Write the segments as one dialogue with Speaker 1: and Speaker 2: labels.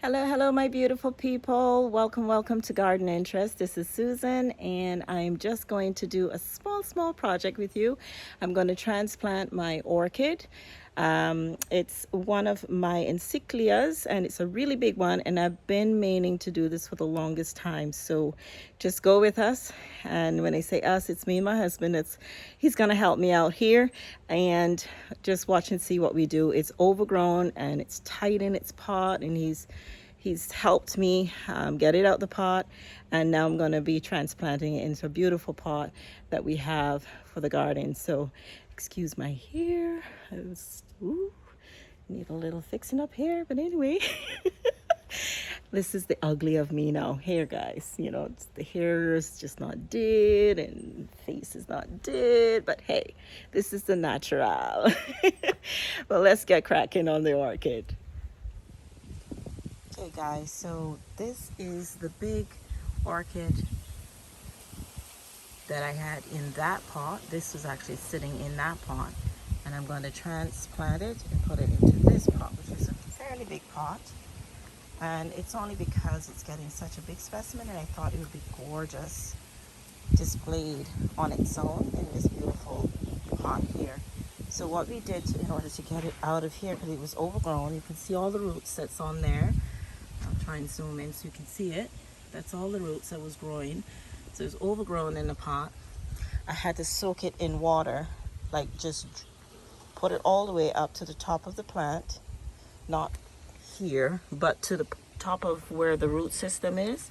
Speaker 1: Hello, hello, my beautiful people. Welcome to Garden Interest. This is Susan, and I'm just going to do a small project with you. I'm going to transplant my orchid. It's one of my encyclias, and it's a really big one, and I've been meaning to do this for the longest time. So just go with us. And when I say us, it's me and my husband. He's going to help me out here, and just watch and see what we do. It's overgrown, and it's tight in its pot, and he's helped me get it out the pot, and now I'm going to be transplanting it into a beautiful pot that we have for the garden. So excuse my hair. Need a little fixing up here, but anyway. This is the ugly of me now. Hair, guys, the hair is just not did and face is not did, but hey, this is the natural. Well, let's get cracking on the orchid. Okay guys, so this is the big orchid that I had in that pot. This was actually sitting in that pot, and I'm going to transplant it and put it into this pot, which is a fairly big pot. And it's only because it's getting such a big specimen, and I thought it would be gorgeous displayed on its own in this beautiful pot here. So what we did in order to get it out of here, because it was overgrown, you can see all the roots that's on there. I'll try and zoom in so you can see it. That's all the roots that was growing. So it's overgrown in the pot. I had to soak it in water, like just put it all the way up to the top of the plant, not here, but to the top of where the root system is,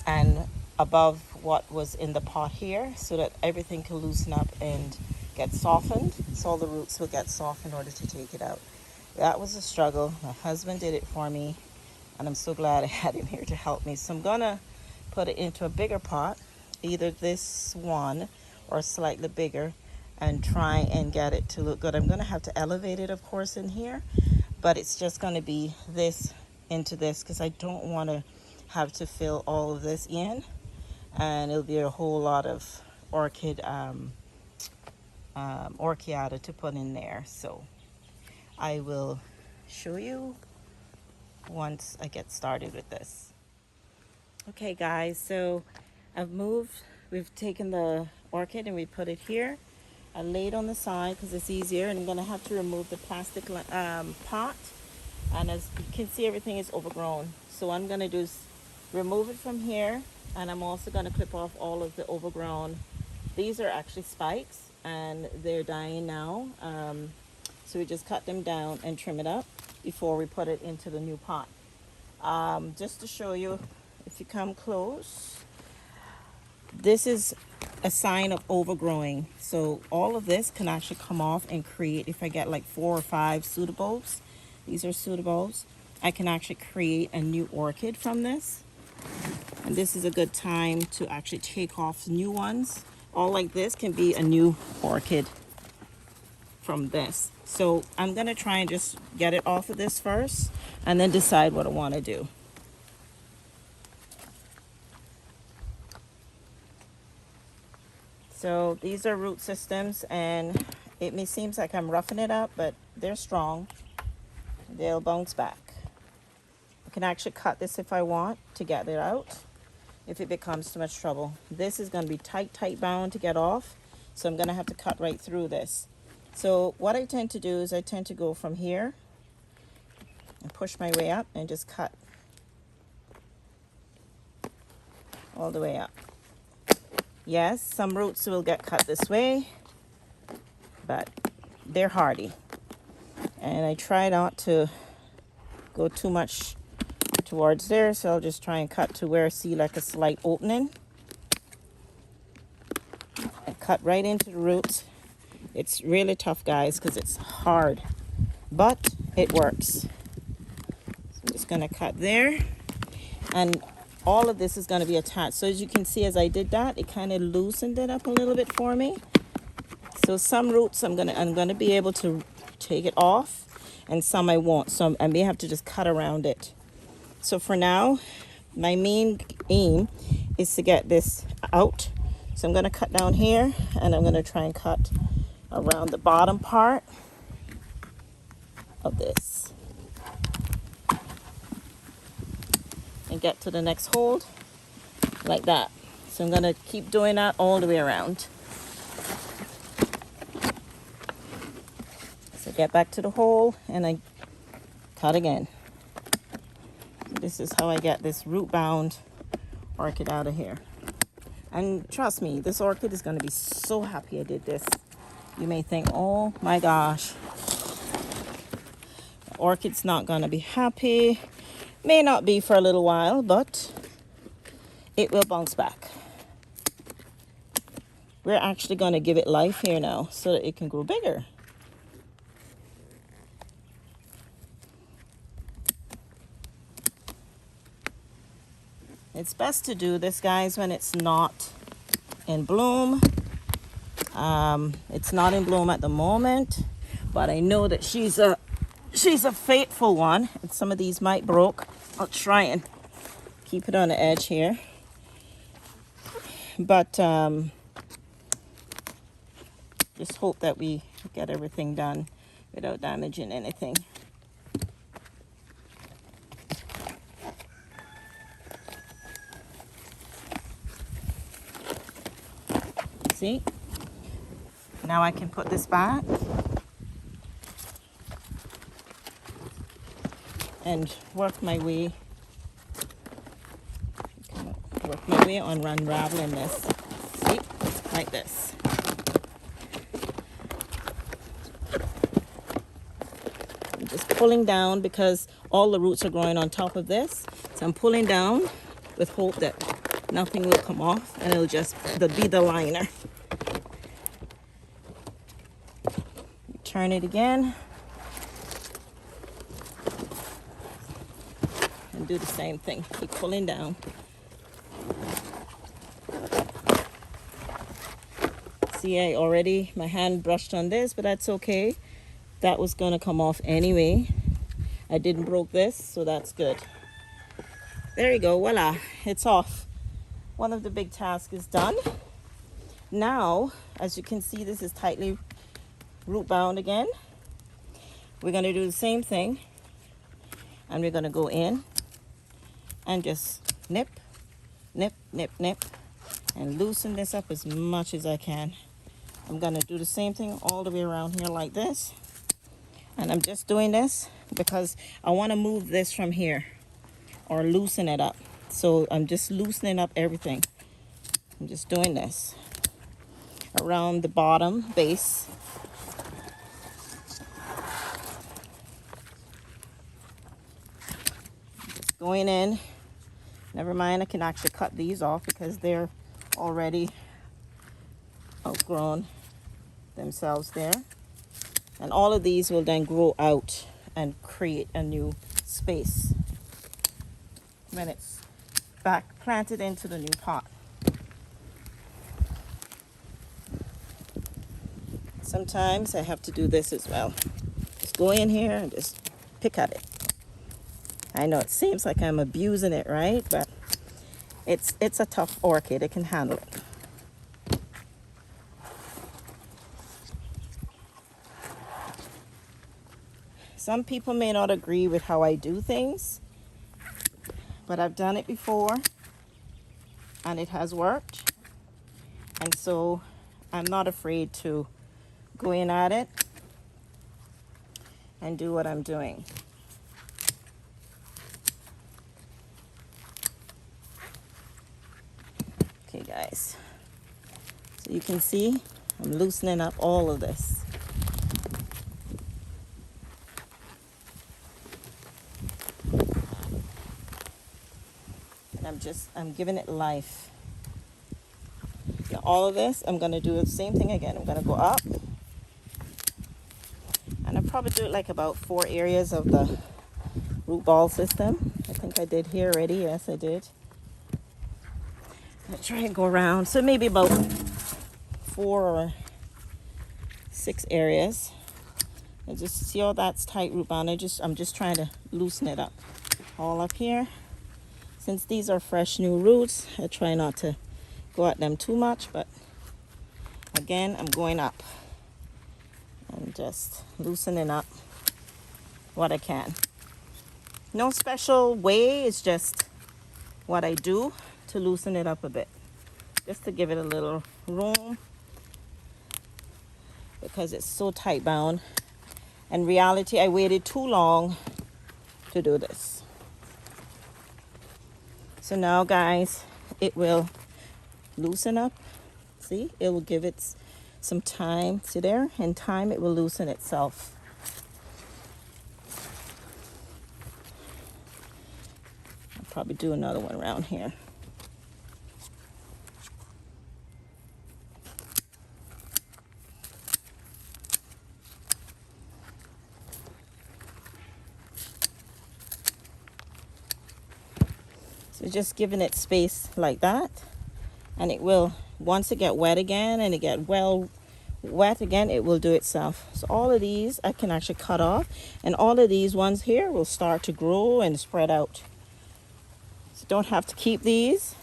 Speaker 1: and above what was in the pot here, so that everything can loosen up and get softened, so all the roots will get soft in order to take it out. That was a struggle. My husband did it for me, and I'm so glad I had him here to help me. So I'm gonna put it into a bigger pot, either this one or slightly bigger, and try and get it to look good. I'm gonna have to elevate it, of course, in here, but it's just gonna be this into this, because I don't want to have to fill all of this in, and it'll be a whole lot of orchiata to put in there. So I will show you once I get started with this. Okay guys, so we've taken the orchid and we put it here. I laid on the side because it's easier, and I'm going to have to remove the plastic pot, and as you can see, everything is overgrown. So what I'm going to do is remove it from here, and I'm also going to clip off all of the overgrown. These are actually spikes, and they're dying now, so we just cut them down and trim it up before we put it into the new pot. Just to show you, if you come close, this is a sign of overgrowing. So all of this can actually come off and create, if I get like 4 or 5 pseudobulbs, these are pseudobulbs, I can actually create a new orchid from this. And this is a good time to actually take off new ones. All like this can be a new orchid from this. So I'm gonna try and just get it off of this first, and then decide what I want to do. So these are root systems, and it may seems like I'm roughing it up, but they're strong. They'll bounce back. I can actually cut this if I want to get it out, if it becomes too much trouble. This is going to be tight bound to get off, so I'm going to have to cut right through this. So what I tend to do is I tend to go from here and push my way up and just cut all the way up. Yes, some roots will get cut this way, but they're hardy. And I try not to go too much towards there, so I'll just try and cut to where I see like a slight opening. And cut right into the roots. It's really tough, guys, because it's hard, but it works. So I'm just going to cut there, and all of this is going to be attached. So as you can see, as I did that, it kind of loosened it up a little bit for me. So some roots I'm gonna be able to take it off, and some I won't. So I may have to just cut around it. So for now, my main aim is to get this out. So I'm gonna cut down here, and I'm gonna try and cut around the bottom part of this. and get to the next hole like that. So I'm going to keep doing that all the way around. So get back to the hole and I cut again. This is how I get this root bound orchid out of here. And trust me, this orchid is going to be so happy I did this. You may think, oh my gosh, the orchid's not going to be happy. May not be for a little while, but it will bounce back. We're actually going to give it life here now so that it can grow bigger. It's best to do this, guys, when it's not in bloom. It's not in bloom at the moment, but I know that she's a faithful one, and some of these might broke. I'll try and keep it on the edge here, but just hope that we get everything done without damaging anything. See? Now I can put this back and work my way on unraveling this. See? Like this. I'm just pulling down because all the roots are growing on top of this. So I'm pulling down with hope that nothing will come off and it'll just be the liner. Turn it again and do the same thing. Keep pulling down. See, my hand brushed on this, but that's okay. That was going to come off anyway. I didn't broke this, so that's good. There you go, voila, it's off. One of the big tasks is done. Now, as you can see, this is tightly root bound again. We're going to do the same thing, and we're going to go in and just nip, nip, nip, nip, and loosen this up as much as I can. I'm going to do the same thing all the way around here like this, and I'm just doing this because I want to move this from here or loosen it up. So I'm just loosening up everything. I'm just doing this around the bottom base. Going in. Never mind, I can actually cut these off because they're already outgrown themselves there. And all of these will then grow out and create a new space when it's back planted into the new pot. Sometimes I have to do this as well. Just go in here and just pick at it. I know it seems like I'm abusing it, right? But it's a tough orchid. It can handle it. Some people may not agree with how I do things, but I've done it before and it has worked. And so I'm not afraid to go in at it and do what I'm doing. Okay, guys, so you can see I'm loosening up all of this. And I'm giving it life. Now all of this, I'm going to do the same thing again. I'm going to go up. And I'll probably do it like about 4 areas of the root ball system. I think I did here already. Yes, I did. I'll try and go around. So maybe about 4 or 6 areas. And just see all that's tight root bound. I'm just trying to loosen it up. All up here. Since these are fresh new roots, I try not to go at them too much, but again, I'm going up and just loosening up what I can. No special way, it's just what I do to loosen it up a bit, just to give it a little room, because it's so tight bound. In reality, I waited too long to do this. So now, guys, it will loosen up. See, it will give it some time. See there? In time, it will loosen itself. I'll probably do another one around here. So just giving it space like that, and it will, once it get wet again and it get well wet again, it will do itself. So all of these I can actually cut off, and all of these ones here will start to grow and spread out. So don't have to keep these.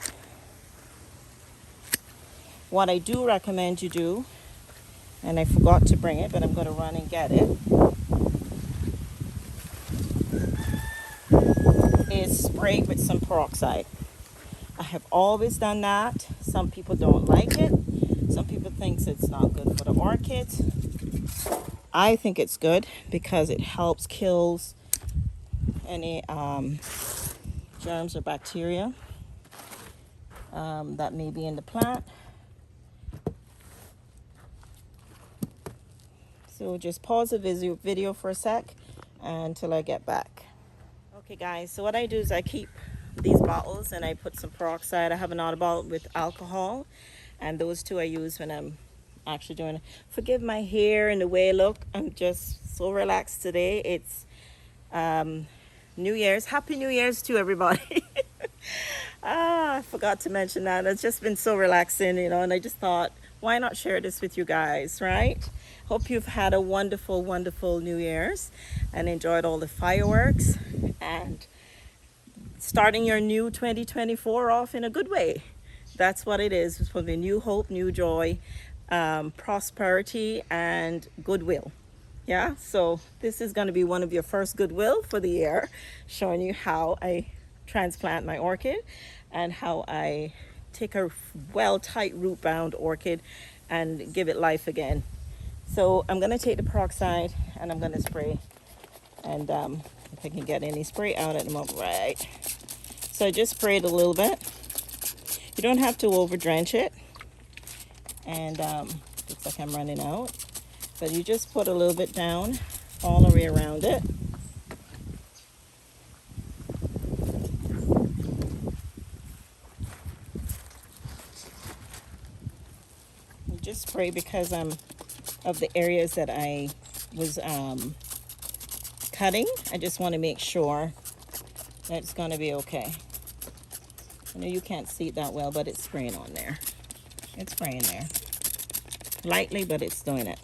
Speaker 1: What I do recommend you do, and I forgot to bring it, but I'm going to run and get it, is spray with some peroxide. I have always done that. Some people don't like it. Some people think it's not good for the orchids. I think it's good because it helps kills any germs or bacteria that may be in the plant. So just pause the video for a sec until I get back. Okay guys, so what I do is I keep these bottles and I put some peroxide. I have another bottle with alcohol, and those two I use when I'm actually doing it. Forgive my hair and the way I look. I'm just so relaxed today. It's New Year's. Happy New Year's to everybody. I forgot to mention that. It's just been so relaxing, you know, and I just thought, why not share this with you guys, right? Hope you've had a wonderful, wonderful New Year's and enjoyed all the fireworks and starting your new 2024 off in a good way. That's what it is. It's supposed to be new hope, new joy, prosperity, and goodwill. Yeah, so this is going to be one of your first goodwill for the year, showing you how I transplant my orchid and how I take a well tight root bound orchid and give it life again. So I'm going to take the peroxide and I'm going to spray, and if I can get any spray out at the moment, right? So I just sprayed a little bit. You don't have to over drench it, and looks like I'm running out, but you just put a little bit down all the way around it. You just spray because of the areas that I was cutting. I just want to make sure that it's going to be okay. I know you can't see it that well, but it's spraying on there. It's spraying there. Lightly, but it's doing it.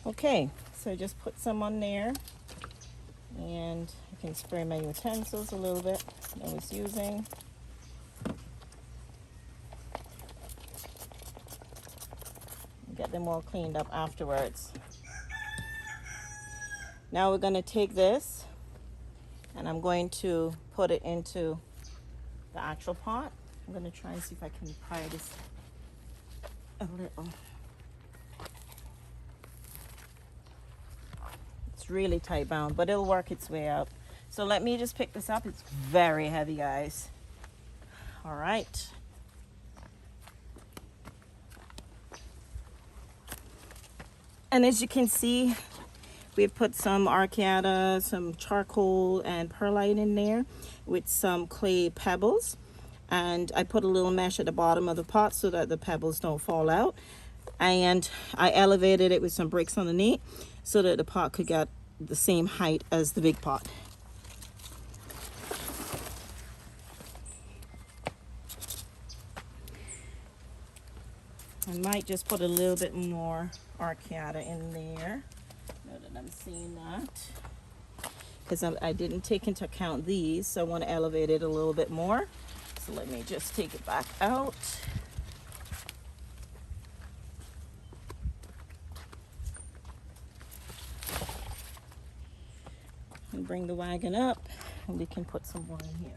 Speaker 1: Okay, so just put some on there. And I can spray my utensils a little bit that I was using. Get them all cleaned up afterwards. Now we're going to take this and I'm going to put it into the actual pot. I'm going to try and see if I can pry this a little. It's really tight bound, but it'll work its way up. So let me just pick this up. It's very heavy, guys. All right. And as you can see, we've put some archaea, some charcoal and perlite in there with some clay pebbles. And I put a little mesh at the bottom of the pot so that the pebbles don't fall out. And I elevated it with some bricks underneath so that the pot could get the same height as the big pot. I might just put a little bit more archaea in there, now that I'm seeing that, because I didn't take into account these, so I want to elevate it a little bit more. So let me just take it back out. And bring the wagon up, and we can put some more in here.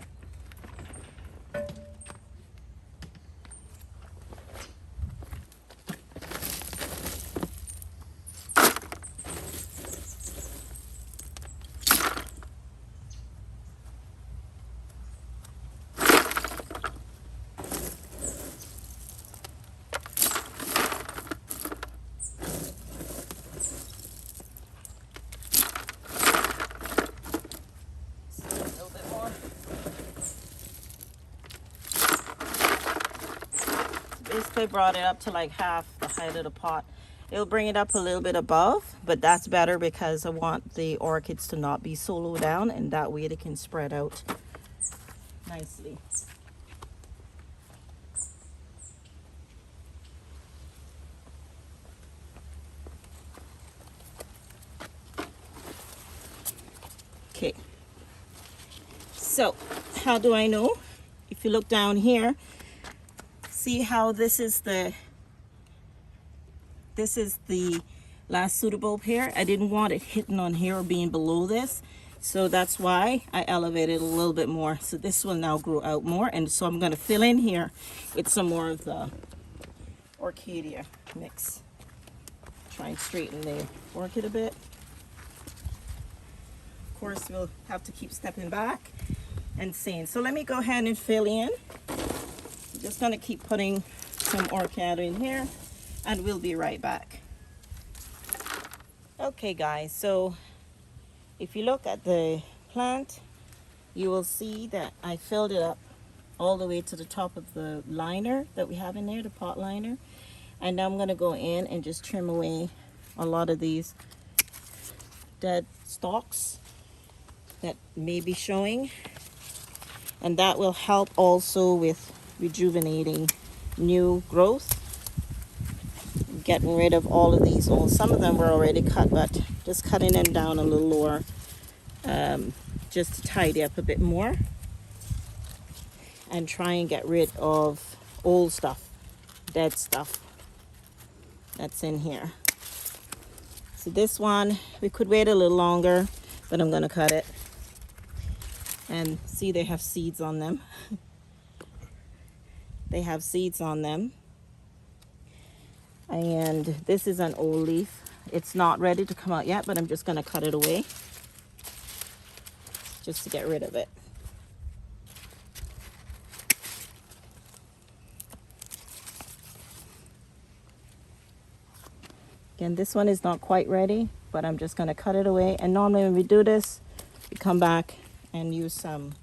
Speaker 1: Basically brought it up to like half the height of the pot. It'll bring it up a little bit above, but that's better because I want the orchids to not be so low down, and that way they can spread out nicely. Okay, so how do I know? If you look down here, see how this is the last pseudobulb here. I didn't want it hitting on here or being below this, so that's why I elevated a little bit more. So this will now grow out more, and so I'm going to fill in here with some more of the Orchidia mix. Try and straighten the orchid a bit. Of course, we'll have to keep stepping back and seeing. So let me go ahead and fill in. I'm just going to keep putting some orchid in here, and we'll be right back. Okay guys, so if you look at the plant, you will see that I filled it up all the way to the top of the liner that we have in there, the pot liner. And now I'm going to go in and just trim away a lot of these dead stalks that may be showing, and that will help also with rejuvenating new growth, getting rid of all of these old. Some of them were already cut, but just cutting them down a little lower, just to tidy up a bit more and try and get rid of old stuff, dead stuff that's in here. So this one, we could wait a little longer, but I'm going to cut it. And see, they have seeds on them. They have seeds on them. And this is an old leaf. It's not ready to come out yet, but I'm just going to cut it away just to get rid of it. Again, this one is not quite ready, but I'm just going to cut it away. And normally when we do this, we come back and use some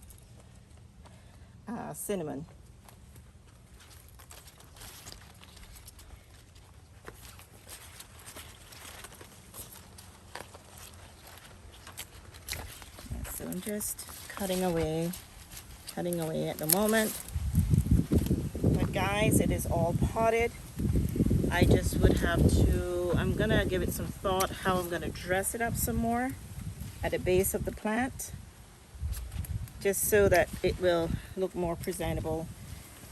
Speaker 1: cinnamon. So I'm just cutting away at the moment. But guys, it is all potted. I just would have to, I'm gonna give it some thought how I'm gonna dress it up some more at the base of the plant, just so that it will look more presentable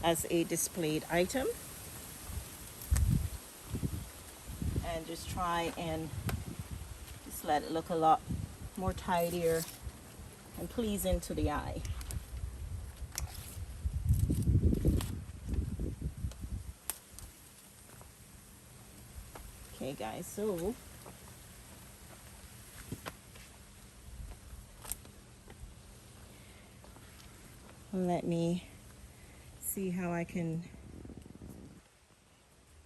Speaker 1: as a displayed item. And just try and just let it look a lot more tidier and pleasing to the eye. Okay guys, so let me see how I can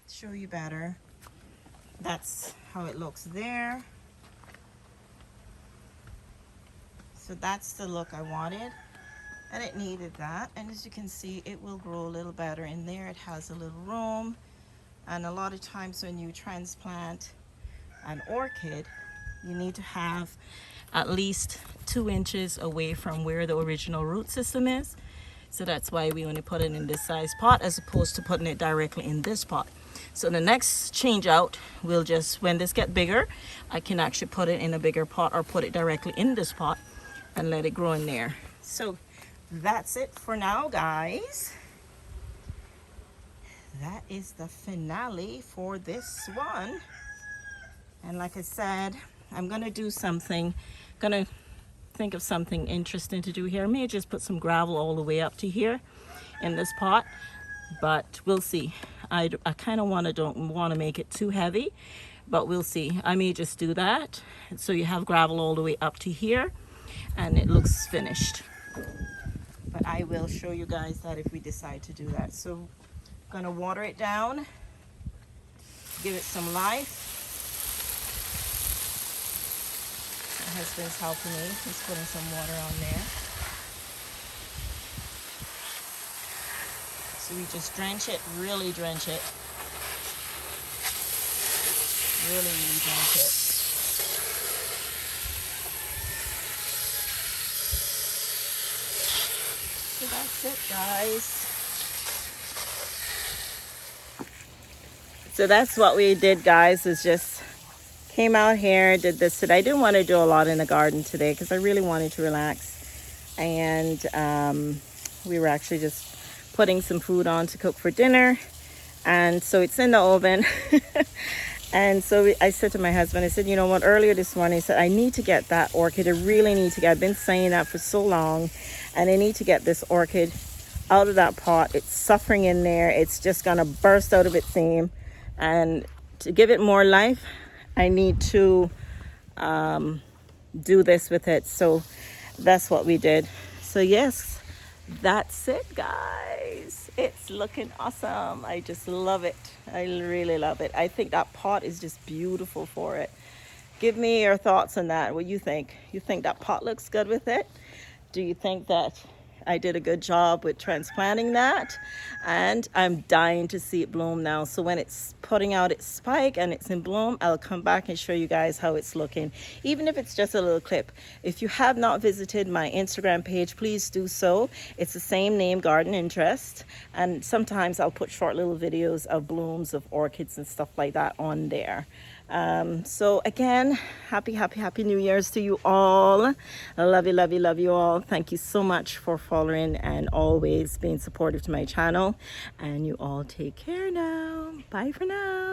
Speaker 1: show you better. That's how it looks there. So that's the look I wanted, and it needed that. And as you can see, it will grow a little better in there. It has a little room, and a lot of times when you transplant an orchid, you need to have at least 2 inches away from where the original root system is. So that's why we only put it in this size pot as opposed to putting it directly in this pot. So the next change out, we'll just, when this get bigger, I can actually put it in a bigger pot or put it directly in this pot and let it grow in there. So that's it for now, guys. That is the finale for this one. And like I said, I'm gonna do something, gonna think of something interesting to do here. I may just put some gravel all the way up to here in this pot, but we'll see. I kind of don't want to make it too heavy, but we'll see. I may just do that. So you have gravel all the way up to here and it looks finished. But I will show you guys that if we decide to do that. So I'm gonna water it down, give it some life. My husband's helping me. He's putting some water on there. So we just drench it, really drench it. Really drench it. So that's it, guys. So that's what we did, guys, is just came out here, did this today. I didn't want to do a lot in the garden today because I really wanted to relax. And we were actually just putting some food on to cook for dinner. And so it's in the oven. And so I said to my husband, I said, you know what, earlier this morning, I said, I need to get that orchid. I really need to get, I've been saying that for so long. And I need to get this orchid out of that pot. It's suffering in there. It's just going to burst out of its seam. And to give it more life, I need to do this with it. So that's what we did. So yes, that's it, guys. It's looking awesome. I just love it. I really love it. I think that pot is just beautiful for it. Give me your thoughts on that. What you think? You think that pot looks good with it? Do you think that I did a good job with transplanting that? And I'm dying to see it bloom now. So when it's putting out its spike and it's in bloom, I'll come back and show you guys how it's looking, even if it's just a little clip. If you have not visited my Instagram page, please do so. It's the same name, Garden Interest, and sometimes I'll put short little videos of blooms of orchids and stuff like that on there. So again, happy New Year's to you all. I love you all. Thank you so much for following and always being supportive to my channel. And you all take care now. Bye for now.